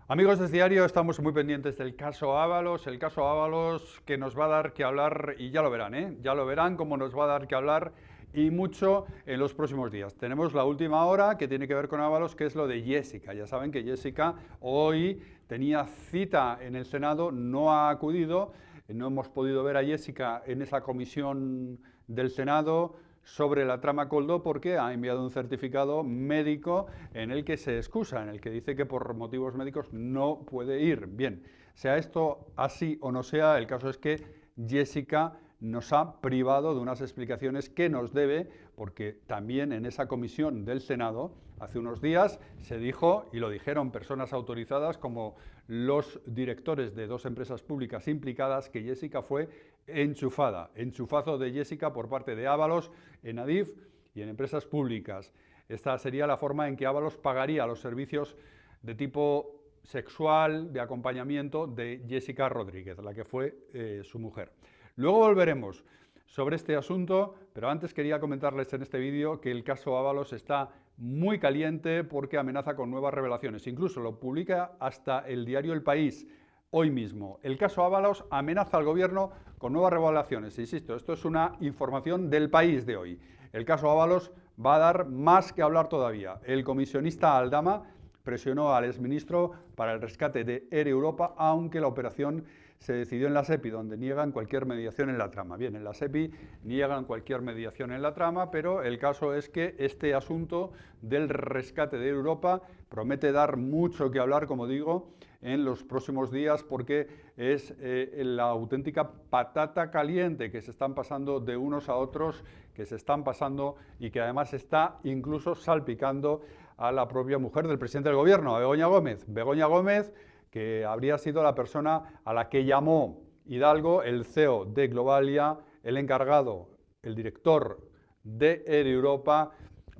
Amigos de Diario, estamos muy pendientes del caso Ábalos, el caso Ábalos que nos va a dar que hablar, y ya lo verán, ya lo verán cómo nos va a dar que hablar y mucho en los próximos días. Tenemos la última hora que tiene que ver con Ábalos, que es lo de Jessica. Ya saben que Jessica hoy tenía cita en el Senado, no ha acudido, no hemos podido ver a Jessica en esa comisión del Senado sobre la trama Coldo porque ha enviado un certificado médico en el que se excusa, en el que dice que por motivos médicos no puede ir. Bien, sea esto así o no sea, el caso es que Jessica nos ha privado de unas explicaciones que nos debe, porque también en esa comisión del Senado, hace unos días, se dijo, y lo dijeron personas autorizadas como los directores de dos empresas públicas implicadas, que Jessica fue enchufada, enchufazo de Jessica por parte de Ábalos en Adif y en empresas públicas. Esta sería la forma en que Ábalos pagaría los servicios de tipo sexual, de acompañamiento de Jessica Rodríguez, la que fue su mujer. Luego volveremos sobre este asunto, pero antes quería comentarles en este vídeo que el caso Ábalos está muy caliente porque amenaza con nuevas revelaciones. Incluso lo publica hasta el diario El País hoy mismo. El caso Ábalos amenaza al gobierno con nuevas revelaciones. Insisto, esto es una información del País de hoy. El caso Ábalos va a dar más que hablar todavía. El comisionista Aldama presionó al exministro para el rescate de Air Europa, aunque la operación se decidió en la SEPI, donde niegan cualquier mediación en la trama. Bien, en la SEPI niegan cualquier mediación en la trama, pero el caso es que este asunto del rescate de Europa promete dar mucho que hablar, como digo, en los próximos días, porque es la auténtica patata caliente que se están pasando de unos a otros, que se están pasando y que además está incluso salpicando a la propia mujer del presidente del gobierno, a Begoña Gómez. Begoña Gómez, que habría sido la persona a la que llamó Hidalgo, el CEO de Globalia, el encargado, el director de Air Europa,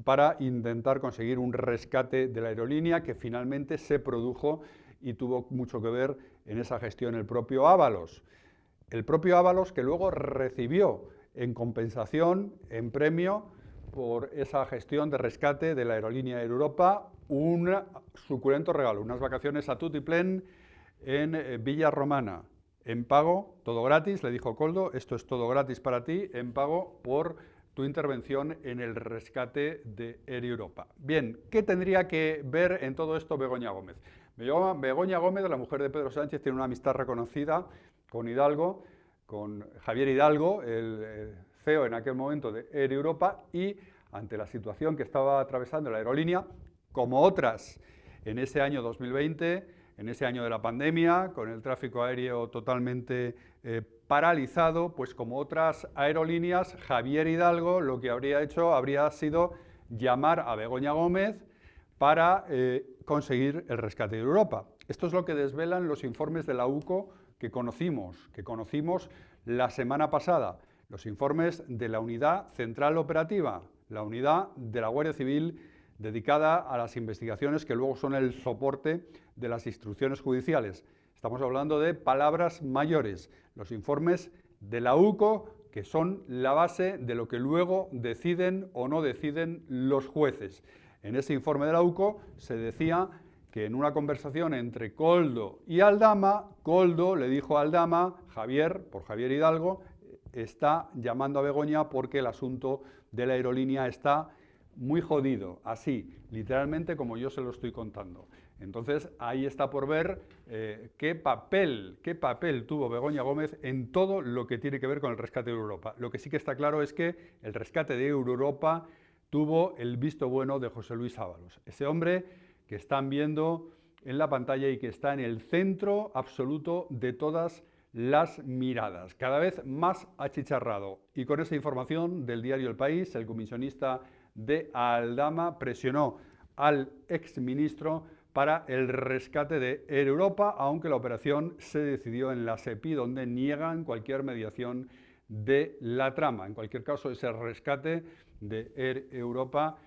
para intentar conseguir un rescate de la aerolínea que finalmente se produjo y tuvo mucho que ver en esa gestión el propio Ábalos. El propio Ábalos que luego recibió en compensación, en premio, por esa gestión de rescate de la aerolínea Air Europa, un suculento regalo, unas vacaciones a tutiplén en Villa Romana, en pago, todo gratis, le dijo Coldo, esto es todo gratis para ti, en pago por tu intervención en el rescate de Air Europa. Bien, ¿qué tendría que ver en todo esto Begoña Gómez? Begoña Gómez, la mujer de Pedro Sánchez, tiene una amistad reconocida con Hidalgo, con Javier Hidalgo, el CEO en aquel momento de Air Europa, y ante la situación que estaba atravesando la aerolínea, como otras en ese año 2020, en ese año de la pandemia, con el tráfico aéreo totalmente paralizado, pues como otras aerolíneas, Javier Hidalgo lo que habría hecho habría sido llamar a Begoña Gómez para conseguir el rescate de Europa. Esto es lo que desvelan los informes de la UCO que conocimos la semana pasada, los informes de la Unidad Central Operativa, la unidad de la Guardia Civil dedicada a las investigaciones que luego son el soporte de las instrucciones judiciales. Estamos hablando de palabras mayores, los informes de la UCO, que son la base de lo que luego deciden o no deciden los jueces. En ese informe de la UCO se decía que en una conversación entre Coldo y Aldama, Coldo le dijo a Aldama, Javier, por Javier Hidalgo, está llamando a Begoña porque el asunto de la aerolínea está muy jodido, así, literalmente como yo se lo estoy contando. Entonces, ahí está por ver qué papel tuvo Begoña Gómez en todo lo que tiene que ver con el rescate de Europa. Lo que sí que está claro es que el rescate de Europa tuvo el visto bueno de José Luis Ábalos, ese hombre que están viendo en la pantalla y que está en el centro absoluto de todas las miradas, cada vez más achicharrado. Y con esa información del diario El País, el comisionista de Aldama presionó al exministro para el rescate de Air Europa, aunque la operación se decidió en la SEPI, donde niegan cualquier mediación de la trama. En cualquier caso, ese rescate de Air Europa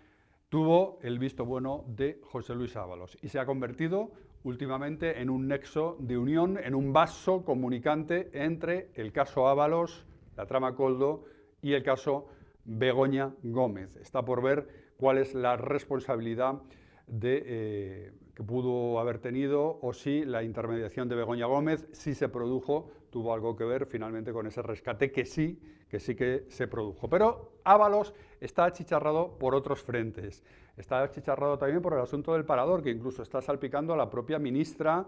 tuvo el visto bueno de José Luis Ábalos y se ha convertido últimamente en un nexo de unión, en un vaso comunicante entre el caso Ábalos, la trama Coldo y el caso Begoña Gómez. Está por ver cuál es la responsabilidad que pudo haber tenido, o si la intermediación de Begoña Gómez, si se produjo, tuvo algo que ver finalmente con ese rescate que sí que se produjo. Pero Ábalos está achicharrado por otros frentes. Está achicharrado también por el asunto del parador, que incluso está salpicando a la propia ministra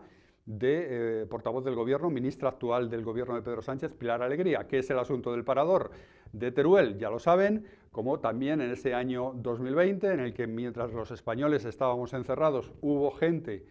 portavoz del gobierno, ministra actual del gobierno de Pedro Sánchez, Pilar Alegría. ¿Qué es el asunto del parador de Teruel? Ya lo saben, como también en ese año 2020, en el que mientras los españoles estábamos encerrados, hubo gente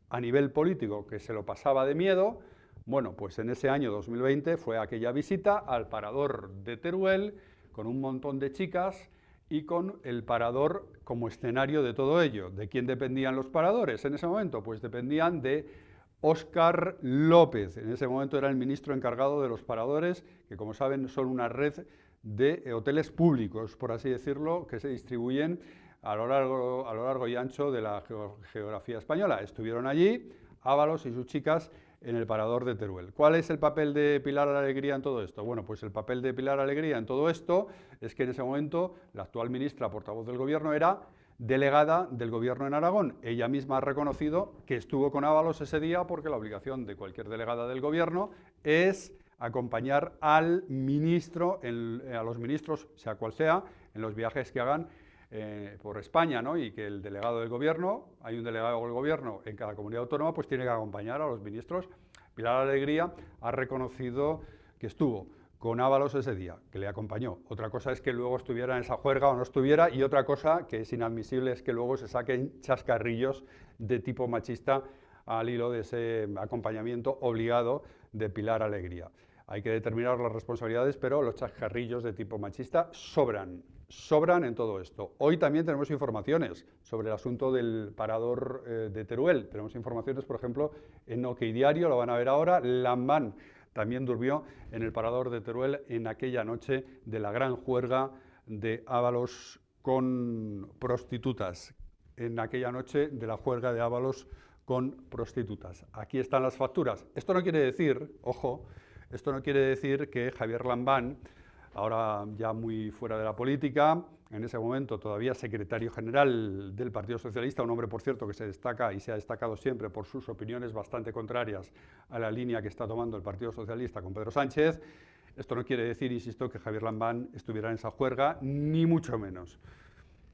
a nivel político que se lo pasaba de miedo. Bueno, pues en ese año 2020 fue aquella visita al parador de Teruel con un montón de chicas y con el parador como escenario de todo ello. ¿De quién dependían los paradores en ese momento? Pues dependían de Óscar López. En ese momento era el ministro encargado de los paradores, que como saben son una red de hoteles públicos, por así decirlo, que se distribuyen a lo largo y ancho de la geografía española. Estuvieron allí Ábalos y sus chicas en el parador de Teruel. ¿Cuál es el papel de Pilar Alegría en todo esto? Bueno, pues el papel de Pilar Alegría en todo esto es que en ese momento la actual ministra portavoz del gobierno era delegada del gobierno en Aragón. Ella misma ha reconocido que estuvo con Ábalos ese día porque la obligación de cualquier delegada del gobierno es acompañar al ministro, a los ministros, sea cual sea, en los viajes que hagan por España, ¿no? Y que el delegado del gobierno, hay un delegado del gobierno en cada comunidad autónoma, pues tiene que acompañar a los ministros. Pilar Alegría ha reconocido que estuvo con Ábalos ese día, que le acompañó. Otra cosa es que luego estuviera en esa juerga o no estuviera, y otra cosa que es inadmisible es que luego se saquen chascarrillos de tipo machista al hilo de ese acompañamiento obligado de Pilar Alegría. Hay que determinar las responsabilidades, pero los chascarrillos de tipo machista sobran en todo esto. Hoy también tenemos informaciones sobre el asunto del parador de Teruel. Tenemos informaciones, por ejemplo, en OK Diario, lo van a ver ahora. Lambán también durmió en el parador de Teruel en aquella noche de la gran juerga de Ábalos con prostitutas. En aquella noche de la juerga de Ábalos con prostitutas. Aquí están las facturas. Esto no quiere decir, ojo, esto no quiere decir que Javier Lambán, ahora ya muy fuera de la política, en ese momento todavía secretario general del Partido Socialista, un hombre, por cierto, que se destaca y se ha destacado siempre por sus opiniones bastante contrarias a la línea que está tomando el Partido Socialista con Pedro Sánchez. Esto no quiere decir, insisto, que Javier Lambán estuviera en esa juerga, ni mucho menos.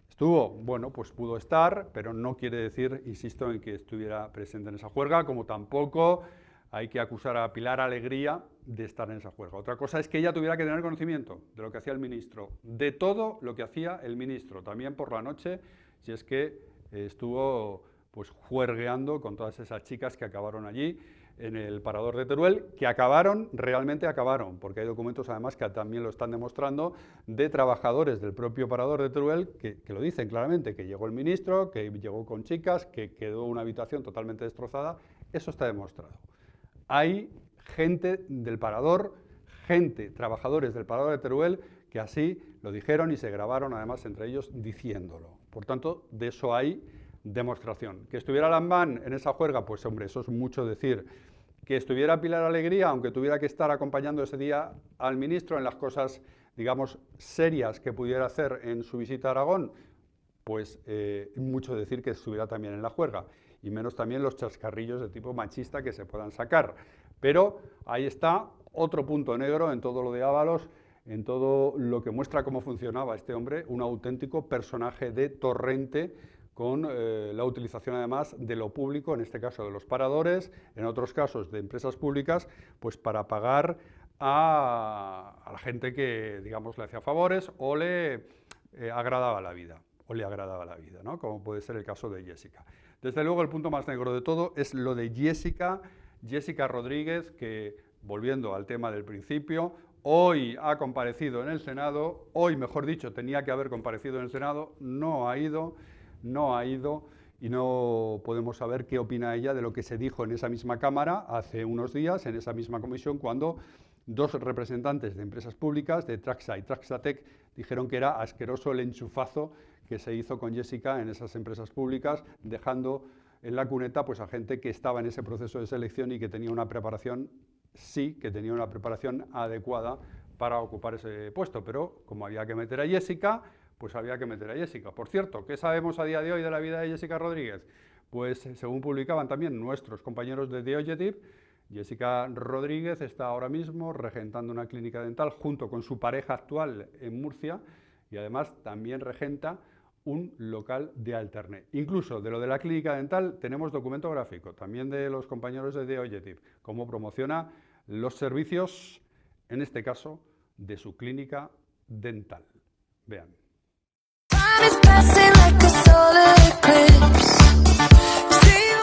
Estuvo, bueno, pues pudo estar, pero no quiere decir, insisto, en que estuviera presente en esa juerga, como tampoco hay que acusar a Pilar Alegría de estar en esa juerga. Otra cosa es que ella tuviera que tener conocimiento de lo que hacía el ministro, de todo lo que hacía el ministro, también por la noche, si es que estuvo pues juergueando con todas esas chicas que acabaron allí en el parador de Teruel, que realmente acabaron, porque hay documentos además que también lo están demostrando, de trabajadores del propio parador de Teruel que lo dicen claramente, que llegó el ministro, que llegó con chicas, que quedó una habitación totalmente destrozada. Eso está demostrado. Hay gente del parador, trabajadores del parador de Teruel, que así lo dijeron y se grabaron además entre ellos diciéndolo. Por tanto, de eso hay demostración. ¿Que estuviera Lambán en esa juerga? Pues hombre, eso es mucho decir. ¿Que estuviera Pilar Alegría, aunque tuviera que estar acompañando ese día al ministro en las cosas, digamos, serias que pudiera hacer en su visita a Aragón? Pues mucho decir que estuviera también en la juerga, y menos también los chascarrillos de tipo machista que se puedan sacar. Pero ahí está otro punto negro en todo lo de Ábalos, en todo lo que muestra cómo funcionaba este hombre, un auténtico personaje de torrente, con la utilización además de lo público, en este caso de los paradores, en otros casos de empresas públicas, pues para pagar a la gente que, digamos, le hacía favores o le agradaba la vida, ¿no? Como puede ser el caso de Jessica. Desde luego el punto más negro de todo es lo de Jessica Rodríguez, que, volviendo al tema del principio, hoy ha comparecido en el Senado, hoy mejor dicho tenía que haber comparecido en el Senado, no ha ido y no podemos saber qué opina ella de lo que se dijo en esa misma Cámara hace unos días, en esa misma comisión, cuando dos representantes de empresas públicas, de Traxa y Traxatec, dijeron que era asqueroso el enchufazo que se hizo con Jessica en esas empresas públicas, dejando en la cuneta pues, a gente que estaba en ese proceso de selección y que tenía una preparación, sí, que tenía una preparación adecuada para ocupar ese puesto, pero como había que meter a Jessica, pues había que meter a Jessica. Por cierto, ¿qué sabemos a día de hoy de la vida de Jessica Rodríguez? Pues según publicaban también nuestros compañeros de The Objective, Jessica Rodríguez está ahora mismo regentando una clínica dental junto con su pareja actual en Murcia y además también regenta un local de Alterne. Incluso de lo de la clínica dental tenemos documento gráfico, también de los compañeros de The Objective, cómo promociona los servicios, en este caso, de su clínica dental. Vean.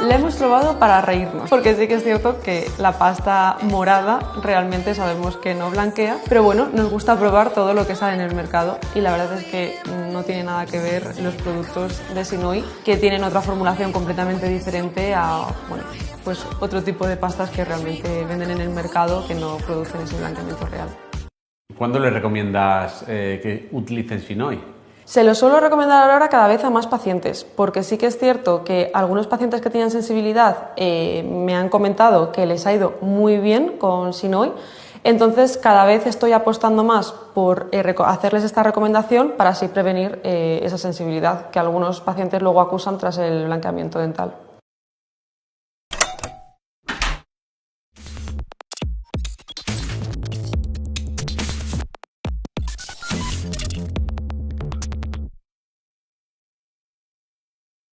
La hemos probado para reírnos, porque sí que es cierto que la pasta morada realmente sabemos que no blanquea, pero bueno, nos gusta probar todo lo que sale en el mercado y la verdad es que no tiene nada que ver los productos de Sinoy, que tienen otra formulación completamente diferente a, bueno, pues otro tipo de pastas que realmente venden en el mercado que no producen ese blanqueamiento real. ¿Cuándo le recomiendas que utilicen Sinoy? Se lo suelo recomendar ahora cada vez a más pacientes, porque sí que es cierto que algunos pacientes que tienen sensibilidad me han comentado que les ha ido muy bien con Sinoy, entonces cada vez estoy apostando más por hacerles esta recomendación para así prevenir esa sensibilidad que algunos pacientes luego acusan tras el blanqueamiento dental.